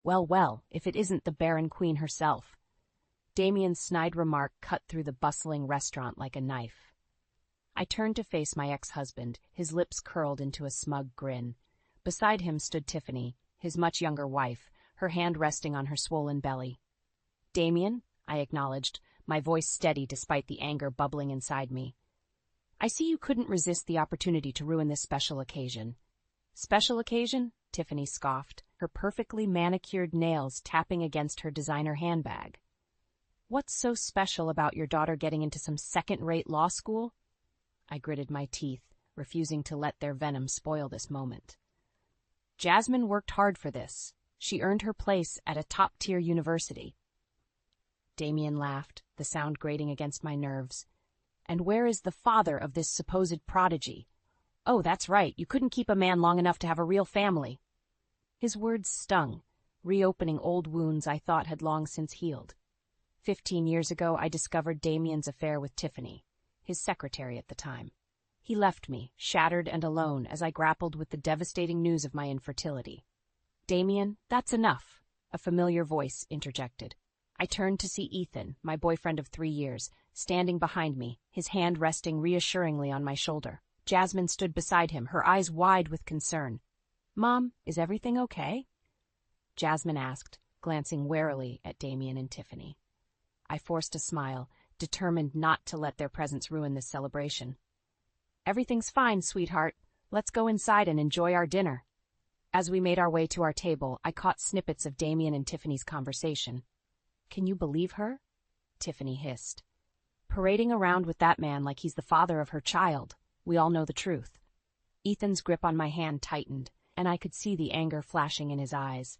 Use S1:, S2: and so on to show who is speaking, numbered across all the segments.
S1: Well, well, if it isn't the Barren Queen herself. Damien's snide remark cut through the bustling restaurant like a knife. I turned to face my ex-husband, his lips curled into a smug grin. Beside him stood Tiffany, his much younger wife, her hand resting on her swollen belly. "Damien," I acknowledged, my voice steady despite the anger bubbling inside me. "I see you couldn't resist the opportunity to ruin this special occasion." "Special occasion?" Tiffany scoffed, her perfectly manicured nails tapping against her designer handbag. "What's so special about your daughter getting into some second-rate law school?" I gritted my teeth, refusing to let their venom spoil this moment. "Jasmine worked hard for this. She earned her place at a top-tier university." Damien laughed, the sound grating against my nerves. "And where is the father of this supposed prodigy? Oh, that's right, you couldn't keep a man long enough to have a real family." His words stung, reopening old wounds I thought had long since healed. 15 years ago, I discovered Damien's affair with Tiffany, his secretary at the time. He left me, shattered and alone, as I grappled with the devastating news of my infertility. "Damien, that's enough," a familiar voice interjected. I turned to see Ethan, my boyfriend of 3 years, standing behind me, his hand resting reassuringly on my shoulder. Jasmine stood beside him, her eyes wide with concern. "Mom, is everything okay?" Jasmine asked, glancing warily at Damien and Tiffany. I forced a smile, determined not to let their presence ruin this celebration. "Everything's fine, sweetheart. Let's go inside and enjoy our dinner." As we made our way to our table, I caught snippets of Damien and Tiffany's conversation. "Can you believe her?" Tiffany hissed. "Parading around with that man like he's the father of her child. We all know the truth." Ethan's grip on my hand tightened, and I could see the anger flashing in his eyes.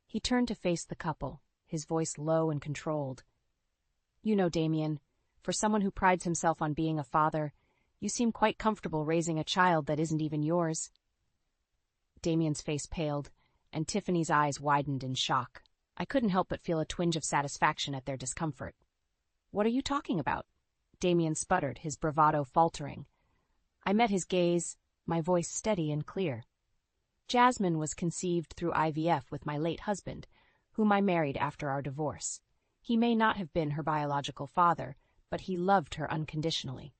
S1: He turned to face the couple, his voice low and controlled. "You know, Damien, for someone who prides himself on being a father, you seem quite comfortable raising a child that isn't even yours." Damien's face paled, and Tiffany's eyes widened in shock. I couldn't help but feel a twinge of satisfaction at their discomfort. "What are you talking about?" Damien sputtered, his bravado faltering. I met his gaze, my voice steady and clear. "Jasmine was conceived through IVF with my late husband, whom I married after our divorce. He may not have been her biological father, but he loved her unconditionally."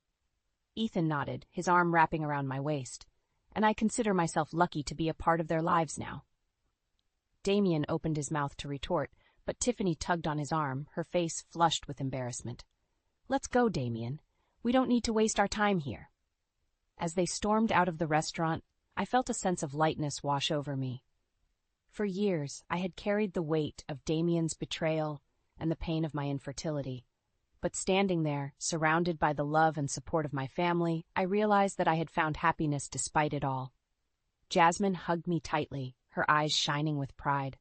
S1: Ethan nodded, his arm wrapping around my waist, "and I consider myself lucky to be a part of their lives now." Damien opened his mouth to retort, but Tiffany tugged on his arm, her face flushed with embarrassment. "Let's go, Damien. We don't need to waste our time here." As they stormed out of the restaurant, I felt a sense of lightness wash over me. For years, I had carried the weight of Damien's betrayal and the pain of my infertility. But standing there, surrounded by the love and support of my family, I realized that I had found happiness despite it all. Jasmine hugged me tightly, her eyes shining with pride.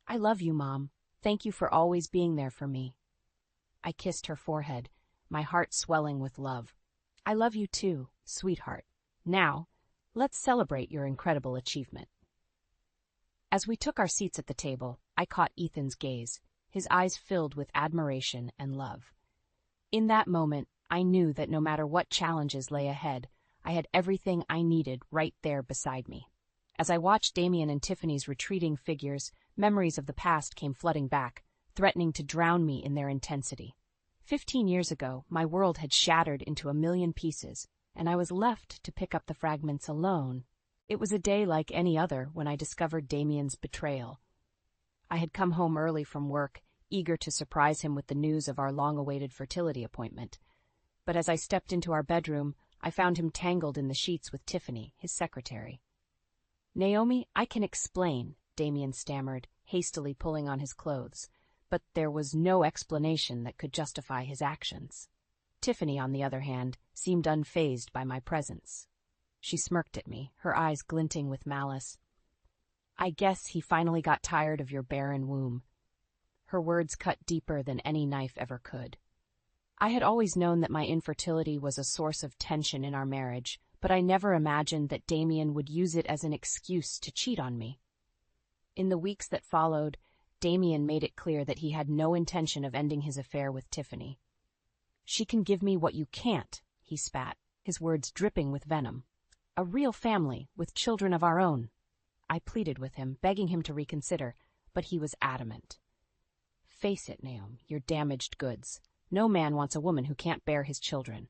S1: "I love you, Mom. Thank you for always being there for me." I kissed her forehead, my heart swelling with love. "I love you too, sweetheart. Now, let's celebrate your incredible achievement." As we took our seats at the table, I caught Ethan's gaze, his eyes filled with admiration and love. In that moment, I knew that no matter what challenges lay ahead, I had everything I needed right there beside me. As I watched Damien and Tiffany's retreating figures, memories of the past came flooding back, threatening to drown me in their intensity. 15 years ago, my world had shattered into a million pieces, and I was left to pick up the fragments alone. It was a day like any other when I discovered Damien's betrayal. I had come home early from work, eager to surprise him with the news of our long-awaited fertility appointment. But as I stepped into our bedroom, I found him tangled in the sheets with Tiffany, his secretary. "Naomi, I can explain," Damien stammered, hastily pulling on his clothes, but there was no explanation that could justify his actions. Tiffany, on the other hand, seemed unfazed by my presence. She smirked at me, her eyes glinting with malice. "I guess he finally got tired of your barren womb." Her words cut deeper than any knife ever could. I had always known that my infertility was a source of tension in our marriage, but I never imagined that Damien would use it as an excuse to cheat on me. In the weeks that followed, Damien made it clear that he had no intention of ending his affair with Tiffany. "She can give me what you can't," he spat, his words dripping with venom. "A real family, with children of our own." I pleaded with him, begging him to reconsider, but he was adamant. "Face it, Naomi, you're damaged goods. No man wants a woman who can't bear his children."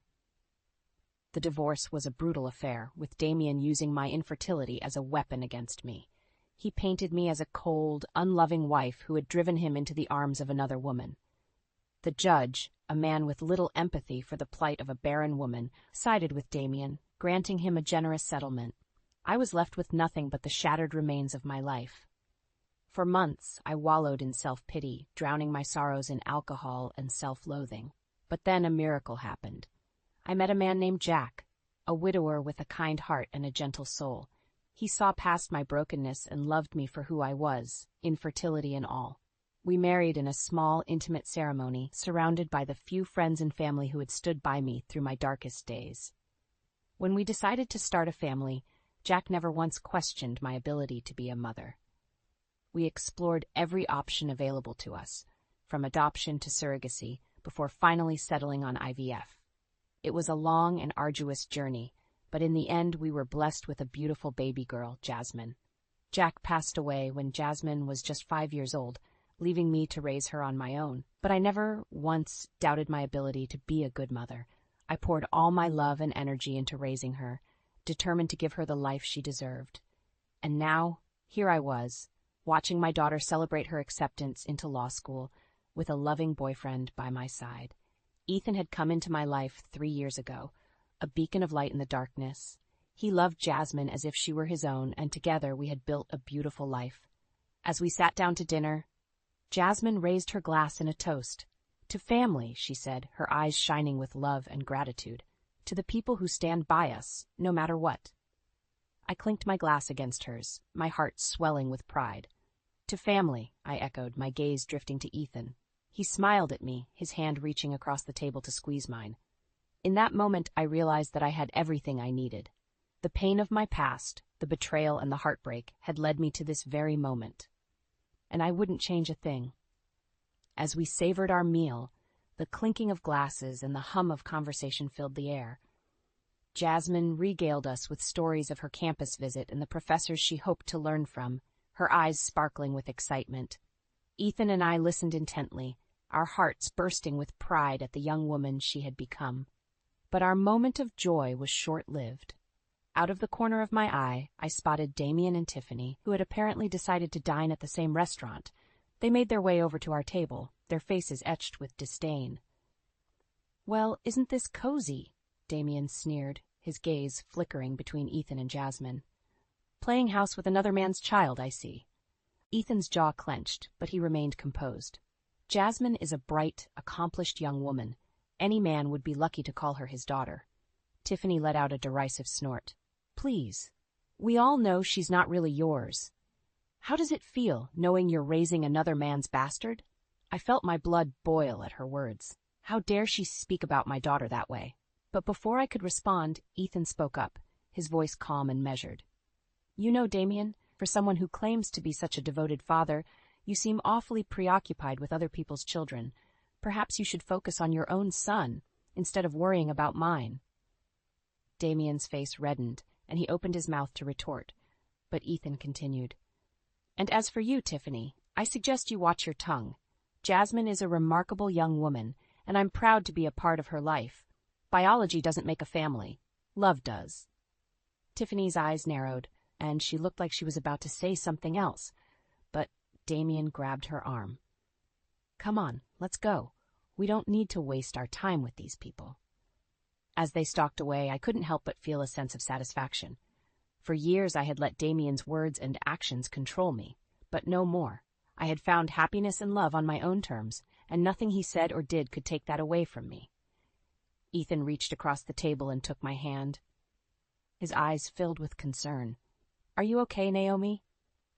S1: The divorce was a brutal affair, with Damien using my infertility as a weapon against me. He painted me as a cold, unloving wife who had driven him into the arms of another woman. The judge, a man with little empathy for the plight of a barren woman, sided with Damien, granting him a generous settlement. I was left with nothing but the shattered remains of my life. For months, I wallowed in self-pity, drowning my sorrows in alcohol and self-loathing. But then a miracle happened. I met a man named Jack, a widower with a kind heart and a gentle soul. He saw past my brokenness and loved me for who I was, infertility and all. We married in a small, intimate ceremony, surrounded by the few friends and family who had stood by me through my darkest days. When we decided to start a family, Jack never once questioned my ability to be a mother. We explored every option available to us, from adoption to surrogacy, before finally settling on IVF. It was a long and arduous journey, but in the end we were blessed with a beautiful baby girl, Jasmine. Jack passed away when Jasmine was just 5 years old, leaving me to raise her on my own. But I never once doubted my ability to be a good mother. I poured all my love and energy into raising her, determined to give her the life she deserved. And now, here I was, watching my daughter celebrate her acceptance into law school with a loving boyfriend by my side. Ethan had come into my life 3 years ago, a beacon of light in the darkness. He loved Jasmine as if she were his own, and together we had built a beautiful life. As we sat down to dinner, Jasmine raised her glass in a toast. "To family," she said, her eyes shining with love and gratitude. "To the people who stand by us, no matter what." I clinked my glass against hers, my heart swelling with pride. "To family," I echoed, my gaze drifting to Ethan. He smiled at me, his hand reaching across the table to squeeze mine. In that moment, I realized that I had everything I needed. The pain of my past, the betrayal and the heartbreak, had led me to this very moment. And I wouldn't change a thing. As we savored our meal, the clinking of glasses and the hum of conversation filled the air. Jasmine regaled us with stories of her campus visit and the professors she hoped to learn from, her eyes sparkling with excitement. Ethan and I listened intently, our hearts bursting with pride at the young woman she had become. But our moment of joy was short-lived. Out of the corner of my eye, I spotted Damien and Tiffany, who had apparently decided to dine at the same restaurant. They made their way over to our table, their faces etched with disdain. "Well, isn't this cozy?" Damien sneered, his gaze flickering between Ethan and Jasmine. "Playing house with another man's child, I see." Ethan's jaw clenched, but he remained composed. "Jasmine is a bright, accomplished young woman. Any man would be lucky to call her his daughter." Tiffany let out a derisive snort. "Please. We all know she's not really yours. How does it feel, knowing you're raising another man's bastard?" I felt my blood boil at her words. How dare she speak about my daughter that way? But before I could respond, Ethan spoke up, his voice calm and measured. "You know, Damien, for someone who claims to be such a devoted father, you seem awfully preoccupied with other people's children. Perhaps you should focus on your own son, instead of worrying about mine." Damien's face reddened, and he opened his mouth to retort, but Ethan continued. "And as for you, Tiffany, I suggest you watch your tongue. Jasmine is a remarkable young woman, and I'm proud to be a part of her life. Biology doesn't make a family. Love does." Tiffany's eyes narrowed, and she looked like she was about to say something else, but Damien grabbed her arm. "Come on, let's go. We don't need to waste our time with these people." As they stalked away, I couldn't help but feel a sense of satisfaction. For years I had let Damien's words and actions control me, but no more. I had found happiness and love on my own terms, and nothing he said or did could take that away from me. Ethan reached across the table and took my hand. His eyes filled with concern. "Are you okay, Naomi?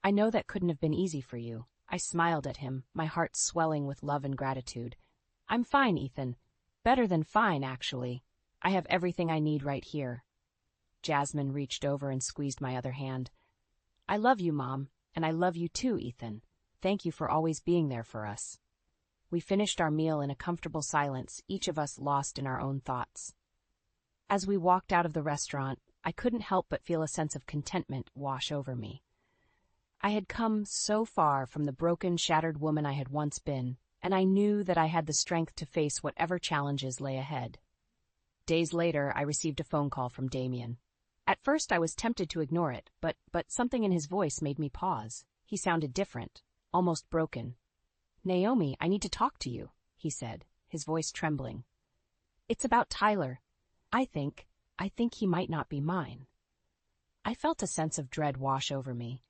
S1: I know that couldn't have been easy for you." I smiled at him, my heart swelling with love and gratitude. "I'm fine, Ethan. Better than fine, actually. I have everything I need right here." Jasmine reached over and squeezed my other hand. "I love you, Mom, and I love you too, Ethan. Thank you for always being there for us." We finished our meal in a comfortable silence, each of us lost in our own thoughts. As we walked out of the restaurant, I couldn't help but feel a sense of contentment wash over me. I had come so far from the broken, shattered woman I had once been, and I knew that I had the strength to face whatever challenges lay ahead. Days later, I received a phone call from Damien. At first, I was tempted to ignore it, but something in his voice made me pause. He sounded different, almost broken. "Naomi, I need to talk to you," he said, his voice trembling. "It's about Tyler. I think he might not be mine." I felt a sense of dread wash over me.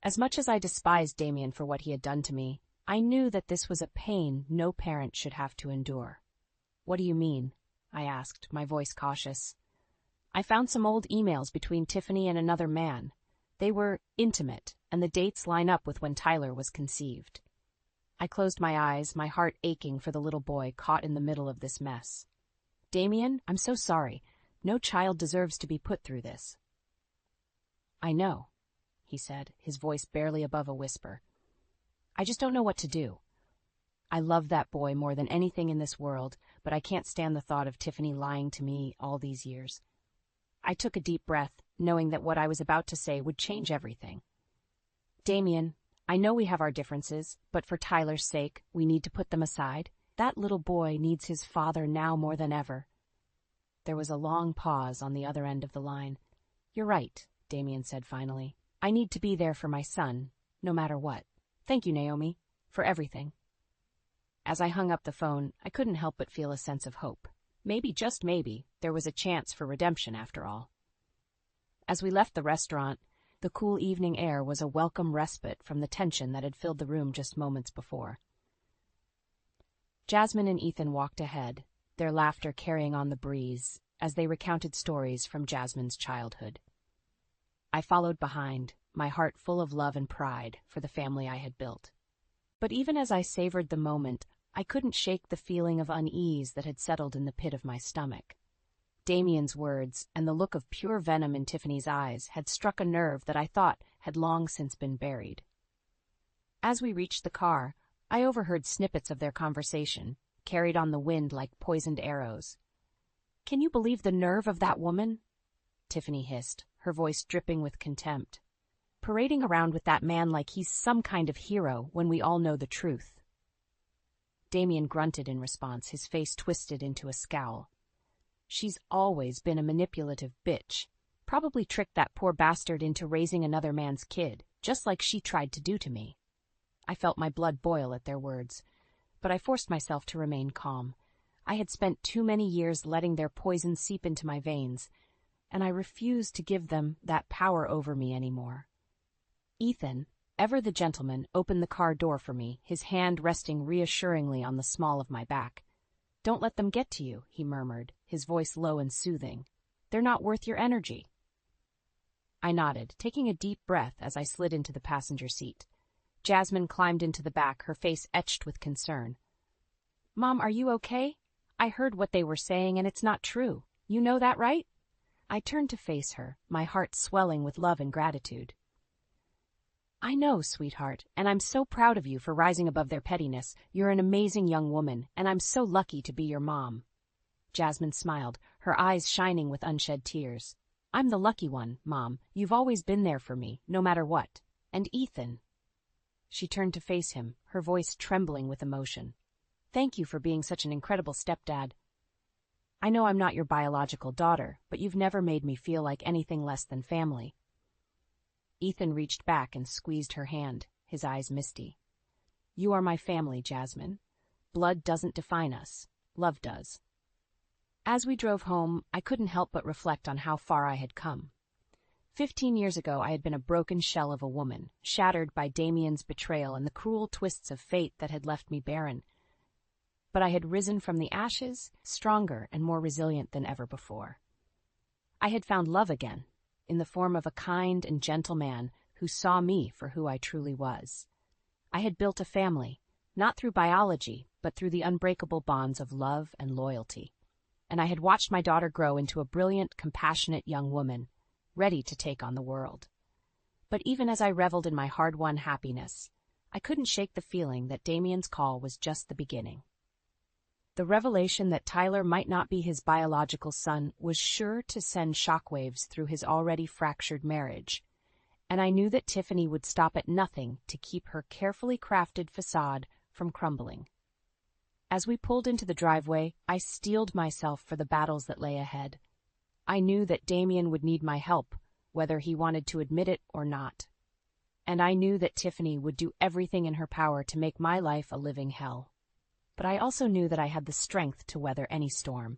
S1: As much as I despised Damien for what he had done to me, I knew that this was a pain no parent should have to endure. "What do you mean?" I asked, my voice cautious. "I found some old emails between Tiffany and another man. They were intimate, and the dates line up with when Tyler was conceived." I closed my eyes, my heart aching for the little boy caught in the middle of this mess. "Damien, I'm so sorry. No child deserves to be put through this." "I know," he said, his voice barely above a whisper. "I just don't know what to do. I love that boy more than anything in this world, but I can't stand the thought of Tiffany lying to me all these years." I took a deep breath, knowing that what I was about to say would change everything. "Damien, I know we have our differences, but for Tyler's sake, we need to put them aside. That little boy needs his father now more than ever." There was a long pause on the other end of the line. "You're right," Damien said finally. "I need to be there for my son, no matter what. Thank you, Naomi, for everything." As I hung up the phone, I couldn't help but feel a sense of hope. Maybe, just maybe, there was a chance for redemption after all. As we left the restaurant, the cool evening air was a welcome respite from the tension that had filled the room just moments before. Jasmine and Ethan walked ahead, their laughter carrying on the breeze, as they recounted stories from Jasmine's childhood. I followed behind, my heart full of love and pride for the family I had built. But even as I savored the moment, I couldn't shake the feeling of unease that had settled in the pit of my stomach. Damien's words and the look of pure venom in Tiffany's eyes had struck a nerve that I thought had long since been buried. As we reached the car, I overheard snippets of their conversation, carried on the wind like poisoned arrows. "Can you believe the nerve of that woman?" Tiffany hissed, her voice dripping with contempt. "Parading around with that man like he's some kind of hero when we all know the truth." Damien grunted in response, his face twisted into a scowl. "She's always been a manipulative bitch. Probably tricked that poor bastard into raising another man's kid, just like she tried to do to me." I felt my blood boil at their words, but I forced myself to remain calm. I had spent too many years letting their poison seep into my veins, and I refused to give them that power over me anymore. Ethan, ever the gentleman, opened the car door for me, his hand resting reassuringly on the small of my back. "Don't let them get to you," he murmured, his voice low and soothing. "They're not worth your energy." I nodded, taking a deep breath as I slid into the passenger seat. Jasmine climbed into the back, her face etched with concern. "Mom, are you okay? I heard what they were saying, and it's not true. You know that, right?" I turned to face her, my heart swelling with love and gratitude. "I know, sweetheart, and I'm so proud of you for rising above their pettiness. You're an amazing young woman, and I'm so lucky to be your mom." Jasmine smiled, her eyes shining with unshed tears. "I'm the lucky one, Mom. You've always been there for me, no matter what. And Ethan." She turned to face him, her voice trembling with emotion. "Thank you for being such an incredible stepdad. I know I'm not your biological daughter, but you've never made me feel like anything less than family." Ethan reached back and squeezed her hand, his eyes misty. "You are my family, Jasmine. Blood doesn't define us. Love does." As we drove home, I couldn't help but reflect on how far I had come. 15 years ago, I had been a broken shell of a woman, shattered by Damien's betrayal and the cruel twists of fate that had left me barren. But I had risen from the ashes, stronger and more resilient than ever before. I had found love again, in the form of a kind and gentle man who saw me for who I truly was. I had built a family, not through biology, but through the unbreakable bonds of love and loyalty. And I had watched my daughter grow into a brilliant, compassionate young woman, ready to take on the world. But even as I reveled in my hard-won happiness, I couldn't shake the feeling that Damien's call was just the beginning. The revelation that Tyler might not be his biological son was sure to send shockwaves through his already fractured marriage, and I knew that Tiffany would stop at nothing to keep her carefully crafted facade from crumbling. As we pulled into the driveway, I steeled myself for the battles that lay ahead. I knew that Damien would need my help, whether he wanted to admit it or not. And I knew that Tiffany would do everything in her power to make my life a living hell. But I also knew that I had the strength to weather any storm.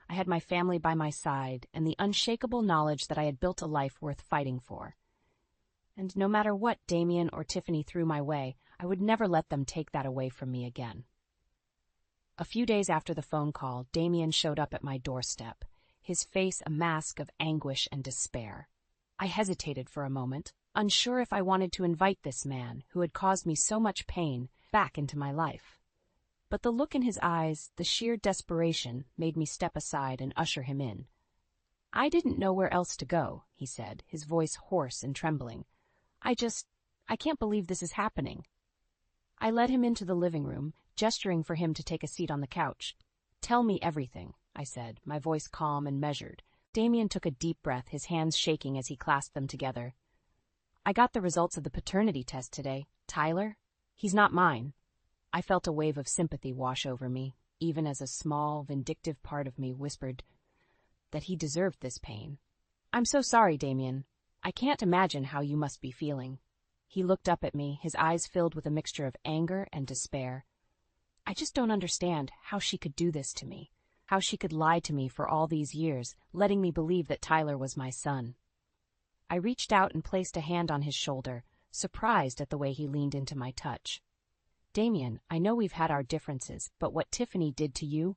S1: I had my family by my side and the unshakable knowledge that I had built a life worth fighting for. And no matter what Damien or Tiffany threw my way, I would never let them take that away from me again. A few days after the phone call, Damien showed up at my doorstep, his face a mask of anguish and despair. I hesitated for a moment, unsure if I wanted to invite this man, who had caused me so much pain, back into my life. But the look in his eyes, the sheer desperation, made me step aside and usher him in. "I didn't know where else to go," he said, his voice hoarse and trembling. I can't believe this is happening." I led him into the living room, gesturing for him to take a seat on the couch. "Tell me everything," I said, my voice calm and measured. Damien took a deep breath, his hands shaking as he clasped them together. "I got the results of the paternity test today. Tyler? He's not mine." I felt a wave of sympathy wash over me, even as a small, vindictive part of me whispered that he deserved this pain. "I'm so sorry, Damien. I can't imagine how you must be feeling." He looked up at me, his eyes filled with a mixture of anger and despair. "I just don't understand how she could do this to me, how she could lie to me for all these years, letting me believe that Tyler was my son." I reached out and placed a hand on his shoulder, surprised at the way he leaned into my touch. "Damien, I know we've had our differences, but what Tiffany did to you,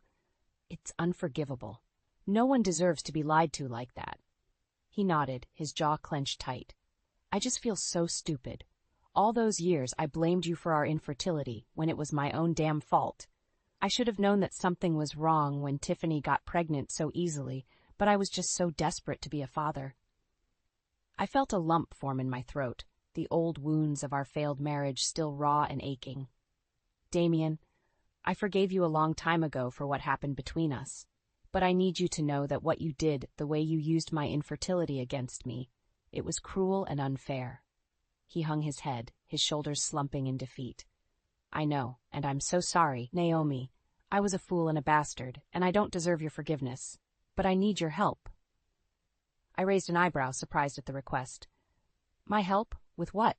S1: it's unforgivable. No one deserves to be lied to like that." He nodded, his jaw clenched tight. "I just feel so stupid. All those years I blamed you for our infertility when it was my own damn fault. I should have known that something was wrong when Tiffany got pregnant so easily, but I was just so desperate to be a father." I felt a lump form in my throat, the old wounds of our failed marriage still raw and aching. "Damien, I forgave you a long time ago for what happened between us. But I need you to know that what you did, the way you used my infertility against me, it was cruel and unfair." He hung his head, his shoulders slumping in defeat. "I know, and I'm so sorry, Naomi. I was a fool and a bastard, and I don't deserve your forgiveness. But I need your help." I raised an eyebrow, surprised at the request. "My help? With what?"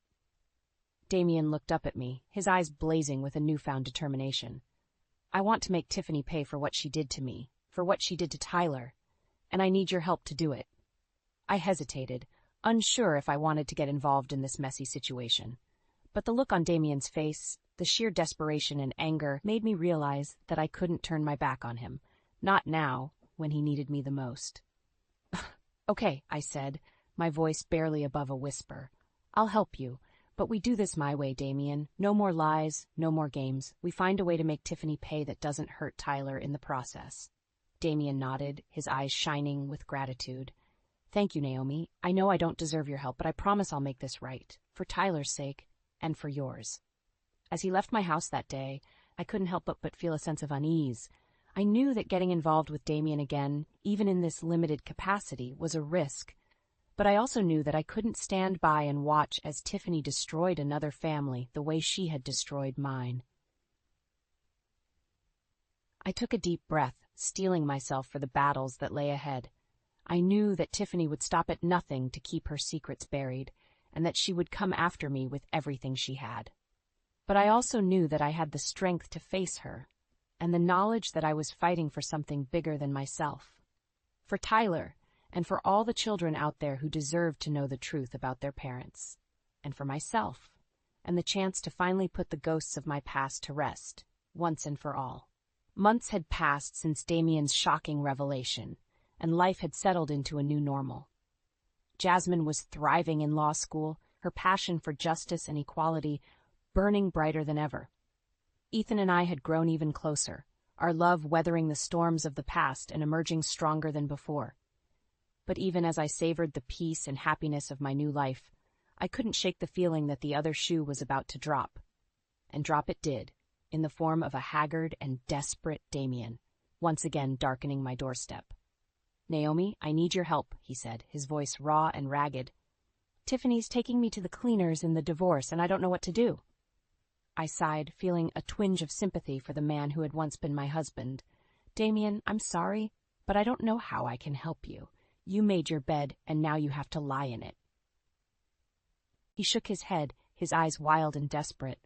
S1: Damien looked up at me, his eyes blazing with a newfound determination. "I want to make Tiffany pay for what she did to me, for what she did to Tyler, and I need your help to do it." I hesitated, unsure if I wanted to get involved in this messy situation. But the look on Damien's face, the sheer desperation and anger, made me realize that I couldn't turn my back on him, not now, when he needed me the most. "Okay," I said, my voice barely above a whisper. "I'll help you, but we do this my way, Damien. No more lies, no more games. We find a way to make Tiffany pay that doesn't hurt Tyler in the process." Damien nodded, his eyes shining with gratitude. "Thank you, Naomi. I know I don't deserve your help, but I promise I'll make this right, for Tyler's sake and for yours." As he left my house that day, I couldn't help but feel a sense of unease. I knew that getting involved with Damien again, even in this limited capacity, was a risk. But I also knew that I couldn't stand by and watch as Tiffany destroyed another family the way she had destroyed mine. I took a deep breath, steeling myself for the battles that lay ahead. I knew that Tiffany would stop at nothing to keep her secrets buried, and that she would come after me with everything she had. But I also knew that I had the strength to face her, and the knowledge that I was fighting for something bigger than myself. For Tyler, and for all the children out there who deserved to know the truth about their parents. And for myself, and the chance to finally put the ghosts of my past to rest, once and for all. Months had passed since Damien's shocking revelation, and life had settled into a new normal. Jasmine was thriving in law school, her passion for justice and equality burning brighter than ever. Ethan and I had grown even closer, our love weathering the storms of the past and emerging stronger than before. But even as I savored the peace and happiness of my new life, I couldn't shake the feeling that the other shoe was about to drop. And drop it did, in the form of a haggard and desperate Damien, once again darkening my doorstep. "Naomi, I need your help," he said, his voice raw and ragged. Tiffany's taking me to the cleaners in the divorce, and I don't know what to do. I sighed, feeling a twinge of sympathy for the man who had once been my husband. Damien, I'm sorry, but I don't know how I can help you. You made your bed, and now you have to lie in it. He shook his head, his eyes wild and desperate.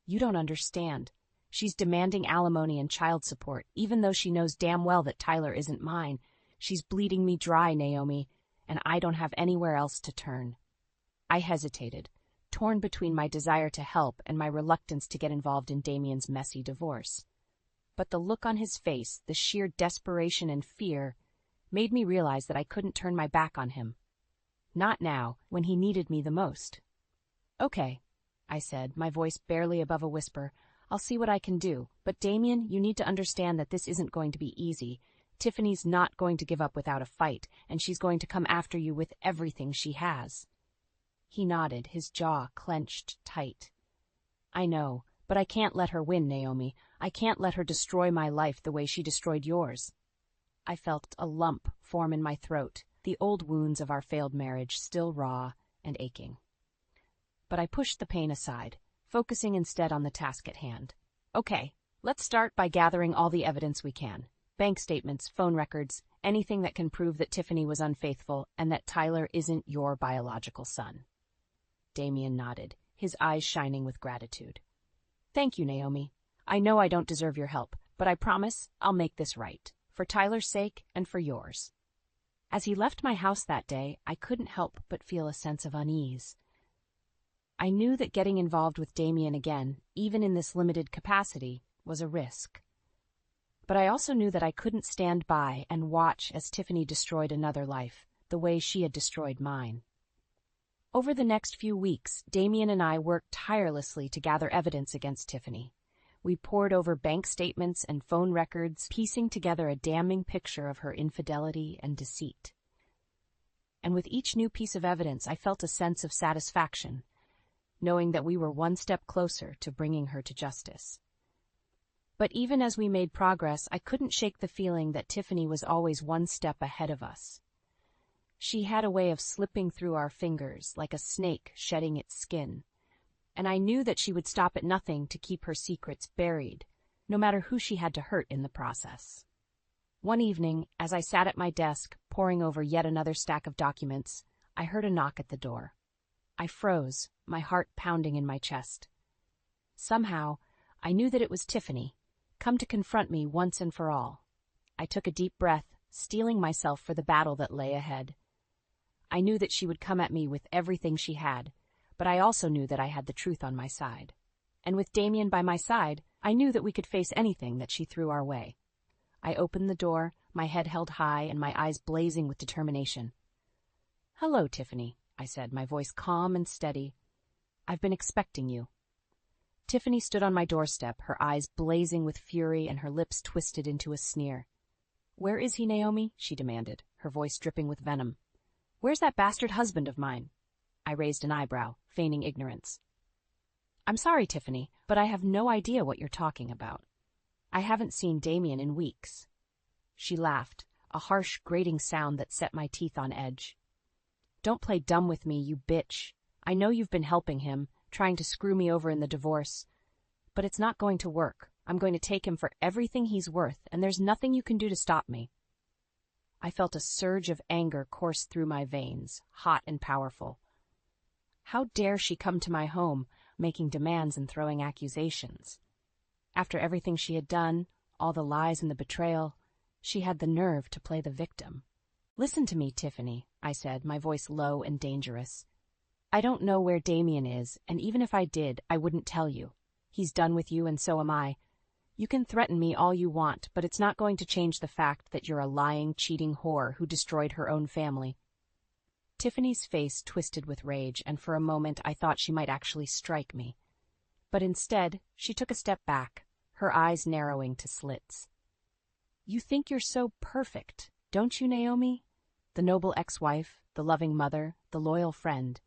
S1: You don't understand. She's demanding alimony and child support, even though she knows damn well that Tyler isn't mine. She's bleeding me dry, Naomi, and I don't have anywhere else to turn. I hesitated, torn between my desire to help and my reluctance to get involved in Damien's messy divorce. But the look on his face, the sheer desperation and fear, made me realize that I couldn't turn my back on him. Not now, when he needed me the most. Okay, I said, my voice barely above a whisper. I'll see what I can do, but Damien, you need to understand that this isn't going to be easy. Tiffany's not going to give up without a fight, and she's going to come after you with everything she has. He nodded, his jaw clenched tight. I know, but I can't let her win, Naomi. I can't let her destroy my life the way she destroyed yours. I felt a lump form in my throat, the old wounds of our failed marriage still raw and aching. But I pushed the pain aside, focusing instead on the task at hand. Okay, let's start by gathering all the evidence we can. Bank statements, phone records, anything that can prove that Tiffany was unfaithful and that Tyler isn't your biological son. Damien nodded, his eyes shining with gratitude. Thank you, Naomi. I know I don't deserve your help, but I promise I'll make this right, for Tyler's sake and for yours. As he left my house that day, I couldn't help but feel a sense of unease. I knew that getting involved with Damien again, even in this limited capacity, was a risk. But I also knew that I couldn't stand by and watch as Tiffany destroyed another life, the way she had destroyed mine. Over the next few weeks, Damien and I worked tirelessly to gather evidence against Tiffany. We pored over bank statements and phone records, piecing together a damning picture of her infidelity and deceit. And with each new piece of evidence, I felt a sense of satisfaction, knowing that we were one step closer to bringing her to justice. But even as we made progress, I couldn't shake the feeling that Tiffany was always one step ahead of us. She had a way of slipping through our fingers like a snake shedding its skin, and I knew that she would stop at nothing to keep her secrets buried, no matter who she had to hurt in the process. One evening, as I sat at my desk, poring over yet another stack of documents, I heard a knock at the door. I froze, my heart pounding in my chest. Somehow, I knew that it was Tiffany, come to confront me once and for all. I took a deep breath, steeling myself for the battle that lay ahead. I knew that she would come at me with everything she had, but I also knew that I had the truth on my side. And with Damien by my side, I knew that we could face anything that she threw our way. I opened the door, my head held high and my eyes blazing with determination. "Hello, Tiffany," I said, my voice calm and steady. "I've been expecting you." Tiffany stood on my doorstep, her eyes blazing with fury and her lips twisted into a sneer. "Where is he, Naomi?" she demanded, her voice dripping with venom. "Where's that bastard husband of mine?" I raised an eyebrow, feigning ignorance. "I'm sorry, Tiffany, but I have no idea what you're talking about. I haven't seen Damien in weeks." She laughed, a harsh, grating sound that set my teeth on edge. "Don't play dumb with me, you bitch. I know you've been helping him, trying to screw me over in the divorce. But it's not going to work. I'm going to take him for everything he's worth, and there's nothing you can do to stop me." I felt a surge of anger course through my veins, hot and powerful. How dare she come to my home, making demands and throwing accusations? After everything she had done, all the lies and the betrayal, she had the nerve to play the victim. "Listen to me, Tiffany," I said, my voice low and dangerous. "I don't know where Damien is, and even if I did, I wouldn't tell you. He's done with you, and so am I. You can threaten me all you want, but it's not going to change the fact that you're a lying, cheating whore who destroyed her own family." Tiffany's face twisted with rage, and for a moment I thought she might actually strike me. But instead, she took a step back, her eyes narrowing to slits. "You think you're so perfect, don't you, Naomi? The noble ex-wife, the loving mother, the loyal friend.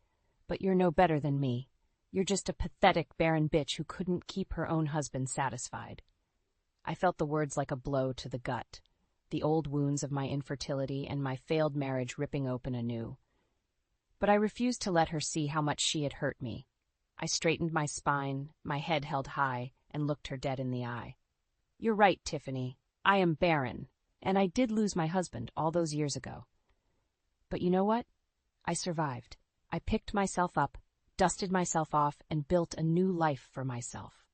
S1: But you're no better than me. You're just a pathetic, barren bitch who couldn't keep her own husband satisfied." I felt the words like a blow to the gut, the old wounds of my infertility and my failed marriage ripping open anew. But I refused to let her see how much she had hurt me. I straightened my spine, my head held high, and looked her dead in the eye. "You're right, Tiffany. I am barren, and I did lose my husband all those years ago. But you know what? I survived. I picked myself up, dusted myself off, and built a new life for myself.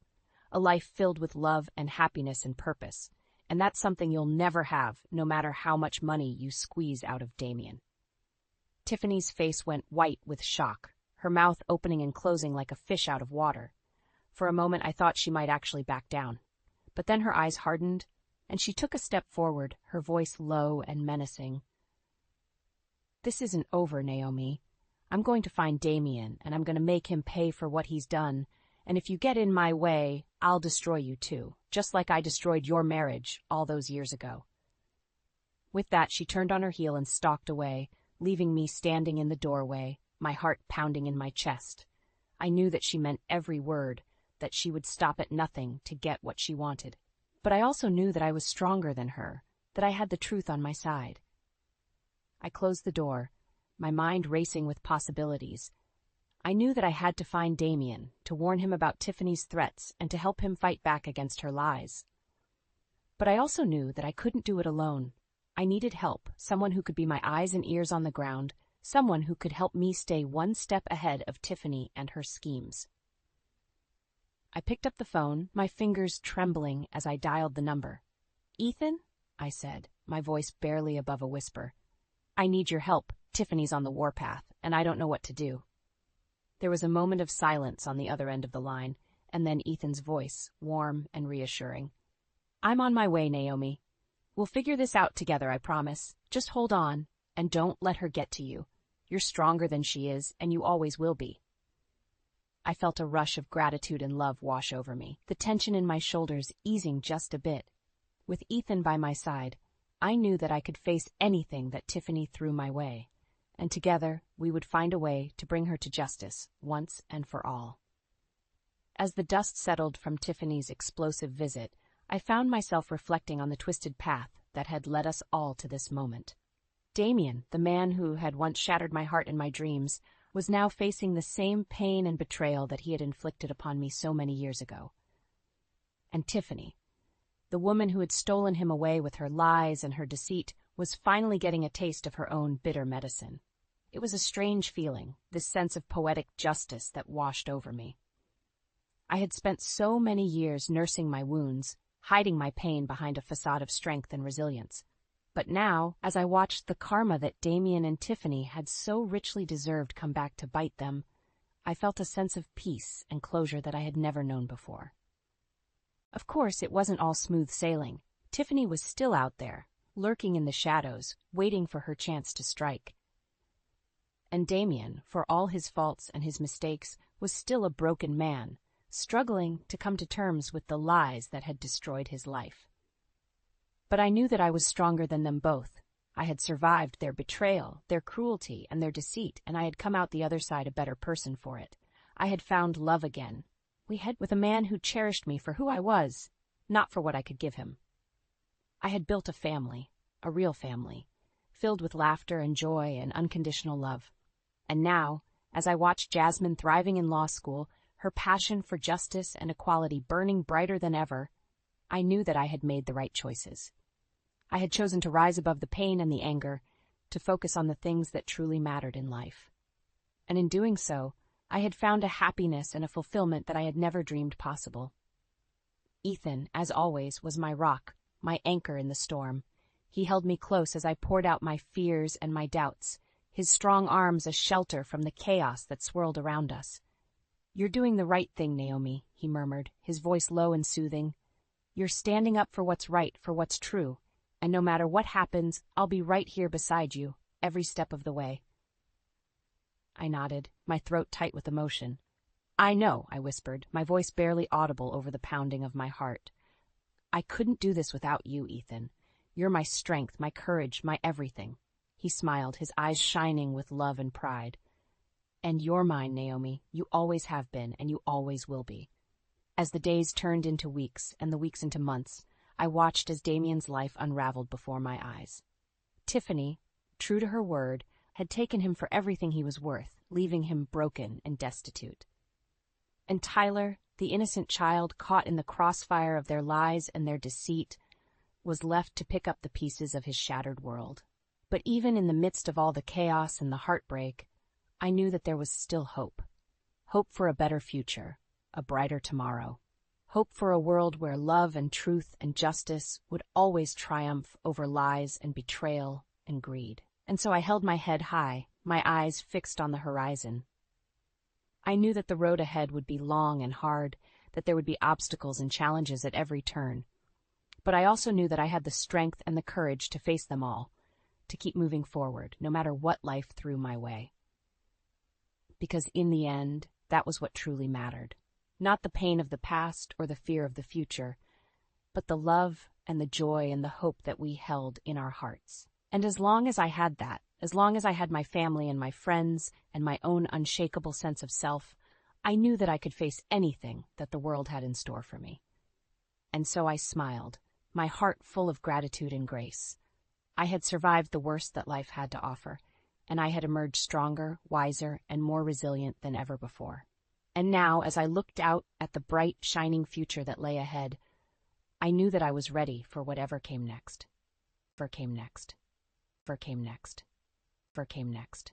S1: A life filled with love and happiness and purpose. And that's something you'll never have, no matter how much money you squeeze out of Damien." Tiffany's face went white with shock, her mouth opening and closing like a fish out of water. For a moment I thought she might actually back down. But then her eyes hardened, and she took a step forward, her voice low and menacing. "This isn't over, Naomi. I'm going to find Damien, and I'm going to make him pay for what he's done. And if you get in my way, I'll destroy you too, just like I destroyed your marriage all those years ago." With that, she turned on her heel and stalked away, leaving me standing in the doorway, my heart pounding in my chest. I knew that she meant every word, that she would stop at nothing to get what she wanted. But I also knew that I was stronger than her, that I had the truth on my side. I closed the door, my mind racing with possibilities. I knew that I had to find Damien, to warn him about Tiffany's threats and to help him fight back against her lies. But I also knew that I couldn't do it alone. I needed help, someone who could be my eyes and ears on the ground, someone who could help me stay one step ahead of Tiffany and her schemes. I picked up the phone, my fingers trembling as I dialed the number. "Ethan?" I said, my voice barely above a whisper. "I need your help. Tiffany's on the warpath, and I don't know what to do." There was a moment of silence on the other end of the line, and then Ethan's voice, warm and reassuring. "I'm on my way, Naomi. We'll figure this out together, I promise. Just hold on, and don't let her get to you. You're stronger than she is, and you always will be." I felt a rush of gratitude and love wash over me, the tension in my shoulders easing just a bit. With Ethan by my side, I knew that I could face anything that Tiffany threw my way, and together we would find a way to bring her to justice once and for all. As the dust settled from Tiffany's explosive visit, I found myself reflecting on the twisted path that had led us all to this moment. Damien, the man who had once shattered my heart and my dreams, was now facing the same pain and betrayal that he had inflicted upon me so many years ago. And Tiffany, the woman who had stolen him away with her lies and her deceit, was finally getting a taste of her own bitter medicine. It was a strange feeling, this sense of poetic justice that washed over me. I had spent so many years nursing my wounds, hiding my pain behind a facade of strength and resilience. But now, as I watched the karma that Damien and Tiffany had so richly deserved come back to bite them, I felt a sense of peace and closure that I had never known before. Of course, it wasn't all smooth sailing. Tiffany was still out there, lurking in the shadows, waiting for her chance to strike. And Damien, for all his faults and his mistakes, was still a broken man, struggling to come to terms with the lies that had destroyed his life. But I knew that I was stronger than them both. I had survived their betrayal, their cruelty, and their deceit, and I had come out the other side a better person for it. I had found love again. With a man who cherished me for who I was, not for what I could give him. I had built a family, a real family, filled with laughter and joy and unconditional love. And now, as I watched Jasmine thriving in law school, her passion for justice and equality burning brighter than ever, I knew that I had made the right choices. I had chosen to rise above the pain and the anger, to focus on the things that truly mattered in life. And in doing so, I had found a happiness and a fulfillment that I had never dreamed possible. Ethan, as always, was my rock, my anchor in the storm. He held me close as I poured out my fears and my doubts, his strong arms a shelter from the chaos that swirled around us. "You're doing the right thing, Naomi," he murmured, his voice low and soothing. "You're standing up for what's right, for what's true, and no matter what happens, I'll be right here beside you, every step of the way." I nodded, my throat tight with emotion. "I know," I whispered, my voice barely audible over the pounding of my heart. "I couldn't do this without you, Ethan. You're my strength, my courage, my everything." He smiled, his eyes shining with love and pride. "And you're mine, Naomi. You always have been, and you always will be." As the days turned into weeks, and the weeks into months, I watched as Damien's life unraveled before my eyes. Tiffany, true to her word, had taken him for everything he was worth, leaving him broken and destitute. And Tyler, the innocent child caught in the crossfire of their lies and their deceit, was left to pick up the pieces of his shattered world. But even in the midst of all the chaos and the heartbreak, I knew that there was still hope. Hope for a better future, a brighter tomorrow. Hope for a world where love and truth and justice would always triumph over lies and betrayal and greed. And so I held my head high, my eyes fixed on the horizon. I knew that the road ahead would be long and hard, that there would be obstacles and challenges at every turn. But I also knew that I had the strength and the courage to face them all, to keep moving forward, no matter what life threw my way. Because in the end, that was what truly mattered. Not the pain of the past or the fear of the future, but the love and the joy and the hope that we held in our hearts. And as long as I had that, as long as I had my family and my friends and my own unshakable sense of self, I knew that I could face anything that the world had in store for me. And so I smiled, my heart full of gratitude and grace. I had survived the worst that life had to offer, and I had emerged stronger, wiser, and more resilient than ever before. And now, as I looked out at the bright, shining future that lay ahead, I knew that I was ready for whatever came next. For came next. For came next. For came next.